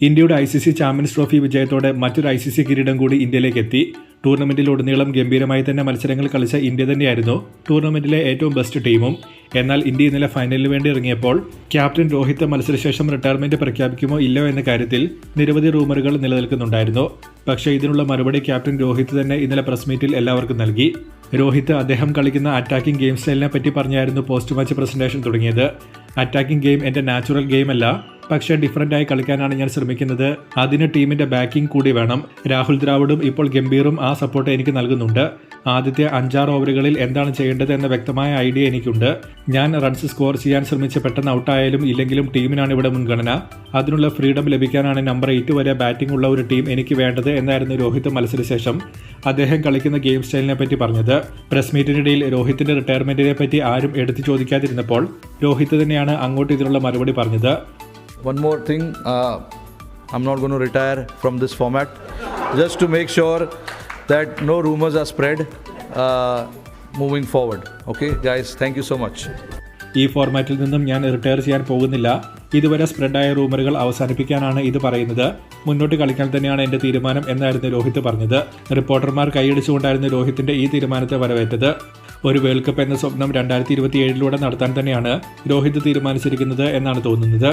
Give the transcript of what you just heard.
ഇന്ത്യയുടെ ICC champions trophy വിജയത്തോടെ മറ്റൊരു ICC കിരീടം കൂടി ഇന്ത്യയിലേക്ക് എത്തി. ടൂർണമെന്റിലുടനീളം ഗംഭീരമായി തന്നെ മത്സരങ്ങൾ കളിച്ച ഇന്ത്യ തന്നെയായിരുന്നു ടൂർണമെന്റിലെ ഏറ്റവും ബെസ്റ്റ് ടീമും. എന്നാൽ ഇന്ത്യ ഇന്നലെ ഫൈനലിന് വേണ്ടി ഇറങ്ങിയപ്പോൾ ക്യാപ്റ്റൻ രോഹിത് മത്സരശേഷം റിട്ടയർമെന്റ് പ്രഖ്യാപിക്കുമോ ഇല്ലയോ എന്ന കാര്യത്തിൽ നിരവധി റൂമറുകൾ നിലനിൽക്കുന്നുണ്ടായിരുന്നു. പക്ഷേ ഇതിനുള്ള മറുപടി ക്യാപ്റ്റൻ രോഹിത് തന്നെ ഇന്നലെ പ്രസ് മീറ്റിൽ എല്ലാവർക്കും നൽകി. രോഹിത് അദ്ദേഹം കളിക്കുന്ന അറ്റാക്കിംഗ് ഗെയിം സ്റ്റൈലിനെ പറ്റി പറഞ്ഞായിരുന്നു പോസ്റ്റ് മാച്ച് പ്രസന്റേഷൻ തുടങ്ങിയത്. അറ്റാക്കിംഗ് ഗെയിം എൻ്റെ നാച്ചുറൽ ഗെയിം അല്ല, പക്ഷേ ഡിഫറൻ്റായി കളിക്കാനാണ് ഞാൻ ശ്രമിക്കുന്നത്. അതിന് ടീമിൻ്റെ ബാക്കിംഗ് കൂടി വേണം. രാഹുൽ ദ്രാവിഡും ഇപ്പോൾ ഗംഭീറും ആ സപ്പോർട്ട് എനിക്ക് നൽകുന്നുണ്ട്. ആദ്യത്തെ 5-6 ഓവറുകളിൽ എന്താണ് ചെയ്യേണ്ടത് എന്ന വ്യക്തമായ ഐഡിയ എനിക്കുണ്ട്. ഞാൻ റൺസ് സ്കോർ ചെയ്യാൻ ശ്രമിച്ച് പെട്ടെന്ന് ഔട്ടായാലും ഇല്ലെങ്കിലും ടീമിനാണ് ഇവിടെ മുൻഗണന. അതിനുള്ള ഫ്രീഡം ലഭിക്കാനാണ് നമ്പർ 8 വരെ ബാറ്റിംഗ് ഉള്ള ഒരു ടീം എനിക്ക് വേണ്ടത് എന്നായിരുന്നു രോഹിത് മത്സരശേഷം അദ്ദേഹം കളിക്കുന്ന ഗെയിം സ്റ്റൈലിനെ പറ്റി പറഞ്ഞത്. പ്രസ് മീറ്റിനിടയിൽ രോഹിത്തിന്റെ റിട്ടയർമെന്റിനെ പറ്റി ആരും എടുത്തു ചോദിക്കാതിരുന്നപ്പോൾ രോഹിത് തന്നെയാണ് അങ്ങോട്ട് ഇതിനുള്ള മറുപടി പറഞ്ഞത്. One more thing, I'm not going to retire from this format, just to make sure that no rumors are spread moving forward. Okay guys, thank you so much. ഈ ഫോർമാറ്റിൽ നിന്നും ഞാൻ റിട്ടയർ ചെയ്യാൻ പോകുന്നില്ല. ഇതുവരെ സ്പ്രെഡായ റൂമറുകൾ അവസാനിപ്പിക്കാനാണ് ഇത് പറയുന്നത്. മുന്നോട്ട് കളിക്കാൻ തന്നെയാണ് എൻ്റെ തീരുമാനം എന്നായിരുന്നു രോഹിത് പറഞ്ഞത്. റിപ്പോർട്ടർമാർ കൈയടിച്ചുകൊണ്ടായിരുന്നു രോഹിത്തിന്റെ ഈ തീരുമാനത്തെ വരവേറ്റത്. ഒരു വേൾഡ് കപ്പ് എന്ന സ്വപ്നം 2027 നടത്താൻ തന്നെയാണ് രോഹിത് തീരുമാനിച്ചിരിക്കുന്നത് എന്നാണ് തോന്നുന്നത്.